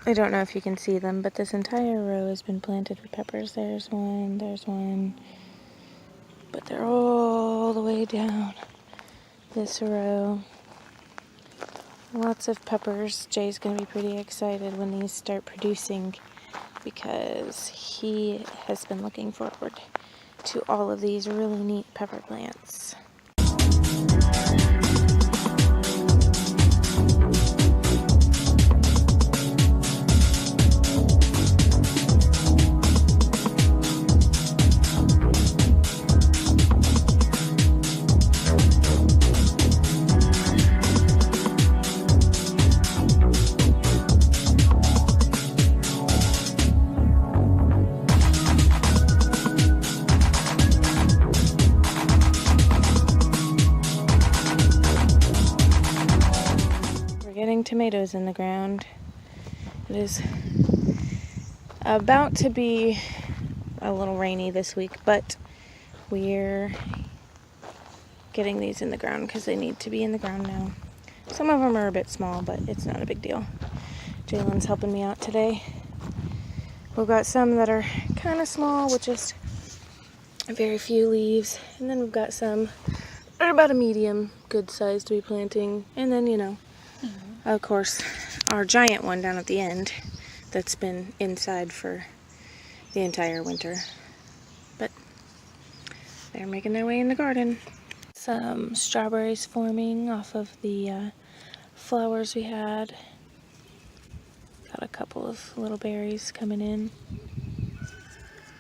I don't know if you can see them, but this entire row has been planted with peppers. There's one, but they're all the way down this row. Lots of peppers. Jay's going to be pretty excited when these start producing because he has been looking forward to all of these really neat pepper plants. Getting tomatoes in the ground. It is about to be a little rainy this week, but we're getting these in the ground because they need to be in the ground now. Some of them are a bit small, but it's not a big deal. Jalen's helping me out today. We've got some that are kind of small with just very few leaves, and then we've got some that are about a medium, good size to be planting, and then, of course, our giant one down at the end that's been inside for the entire winter. But they're making their way in the garden. Some strawberries forming off of the flowers we had. Got a couple of little berries coming in.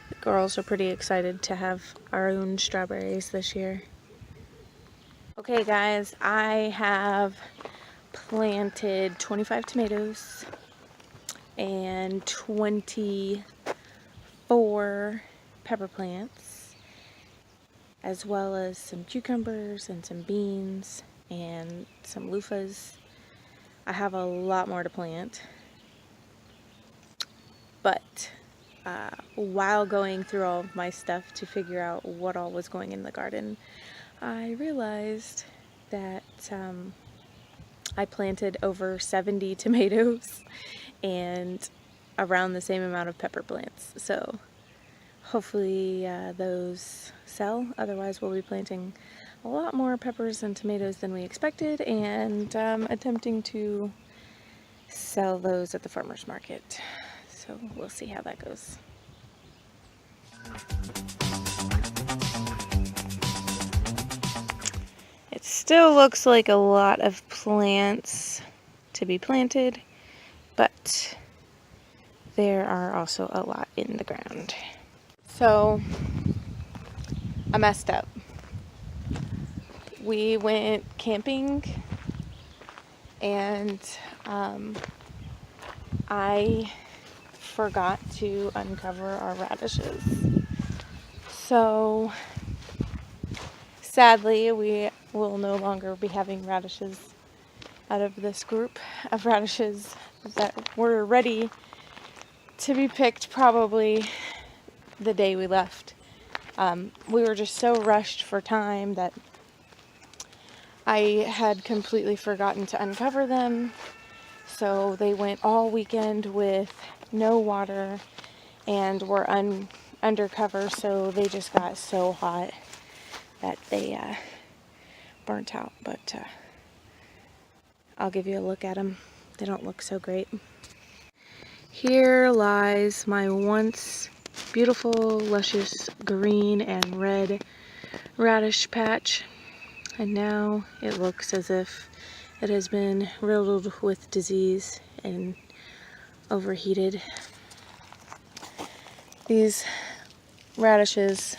The girls are pretty excited to have our own strawberries this year. Okay guys, I have planted 25 tomatoes and 24 pepper plants, as well as some cucumbers and some beans and some loofahs. I have a lot more to plant, but while going through all of my stuff to figure out what all was going in the garden, I realized that I planted over 70 tomatoes and around the same amount of pepper plants. So hopefully those sell. Otherwise we'll be planting a lot more peppers and tomatoes than we expected, and attempting to sell those at the farmer's market. So we'll see how that goes. It still looks like a lot of plants to be planted, but there are also a lot in the ground. So I messed up. We went camping and I forgot to uncover our radishes. So sadly, we will no longer be having radishes out of this group of radishes that were ready to be picked probably the day we left. We were just so rushed for time that I had completely forgotten to uncover them. So they went all weekend with no water and were undercover, so they just got so hot that they burnt out. But I'll give you a look at them. They don't look so great. Here lies my once beautiful, luscious green and red radish patch, and now it looks as if it has been riddled with disease and overheated. These radishes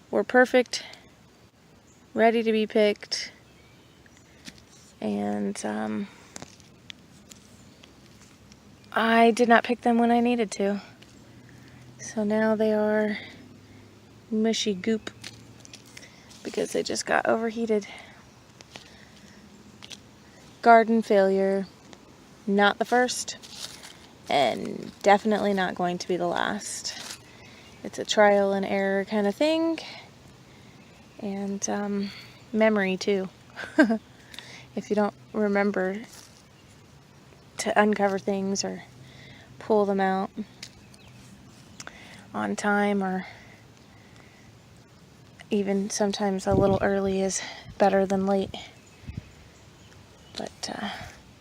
were perfect, ready to be picked, and I did not pick them when I needed to. So now they are mushy goop because they just got overheated. Garden failure. Not the first, and definitely not going to be the last. It's a trial and error kind of thing, and memory too. If you don't remember to uncover things or pull them out on time, or even sometimes a little early is better than late. But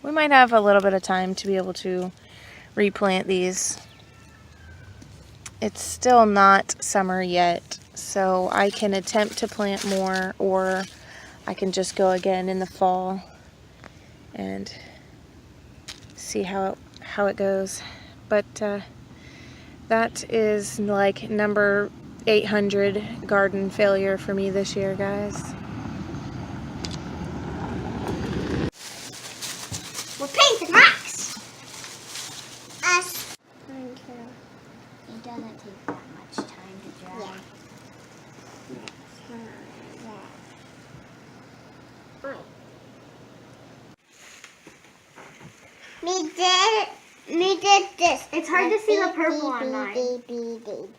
we might have a little bit of time to be able to replant these. It's still not summer yet, so I can attempt to plant more, or I can just go again in the fall and see how it goes. But that is like number 800 garden failure for me this year, guys. We're painting rocks. Us. It doesn't take that much time to dry. Yeah. Me did this. It's hard to see the purple on mine. I don't think you did.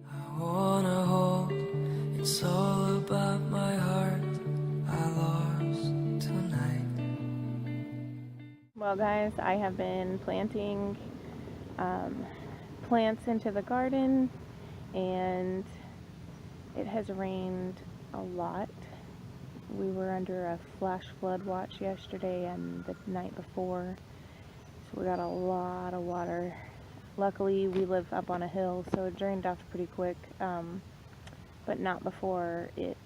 I wanna hold, it's all about my heart I lost tonight. Well, guys, I have been planting plants into the garden, and it has rained a lot. We were under a flash flood watch yesterday and the night before, so we got a lot of water. Luckily, we live up on a hill, so it drained off pretty quick, but not before it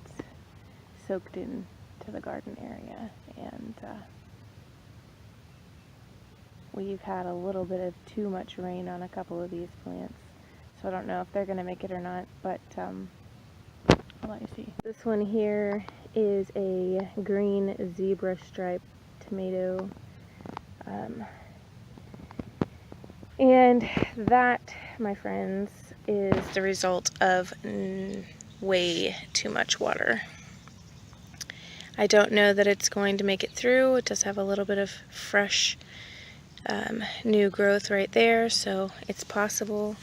soaked into the garden area. And we've had a little bit of too much rain on a couple of these plants, so I don't know if they're going to make it or not, but I'll let you see. This one here is a green zebra stripe tomato, and that, my friends, is the result of way too much water. I don't know that it's going to make it through. It does have a little bit of fresh new growth right there, so it's possible,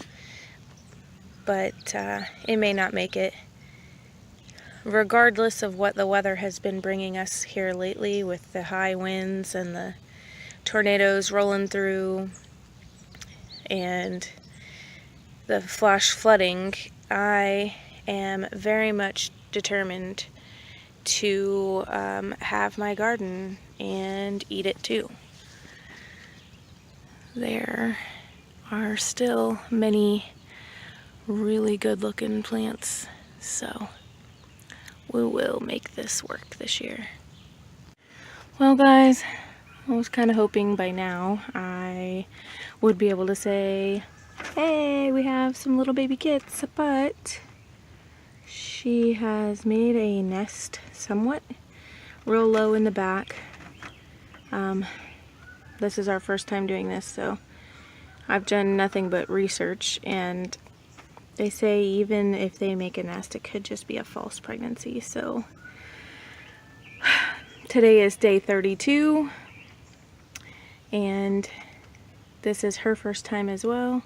but it may not make it. Regardless of what the weather has been bringing us here lately, with the high winds and the tornadoes rolling through and the flash flooding, I am very much determined to have my garden and eat it too. There are still many really good looking plants, so we will make this work this year. Well, guys, I was kind of hoping by now I would be able to say, hey, we have some little baby kits, but she has made a nest somewhat real low in the back. This is our first time doing this, so I've done nothing but research, and they say even if they make a nest, it could just be a false pregnancy. So today is day 32, and this is her first time as well.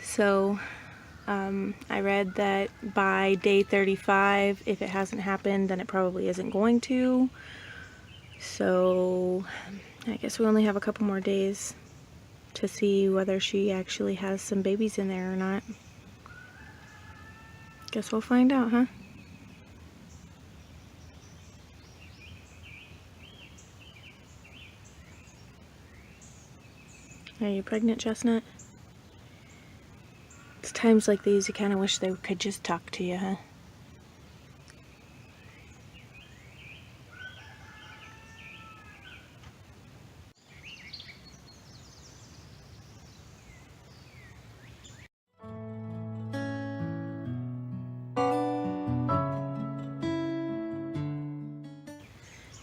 So I read that by day 35, if it hasn't happened, then it probably isn't going to. So I guess we only have a couple more days to see whether she actually has some babies in there or not. Guess we'll find out, huh? Are you pregnant, Chestnut? It's times like these you kind of wish they could just talk to you, huh?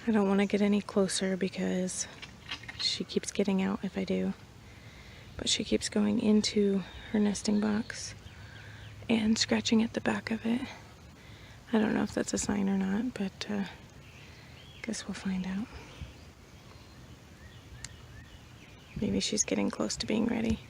I don't want to get any closer because she keeps getting out if I do. But she keeps going into her nesting box and scratching at the back of it. I don't know if that's a sign or not, but guess we'll find out. Maybe she's getting close to being ready.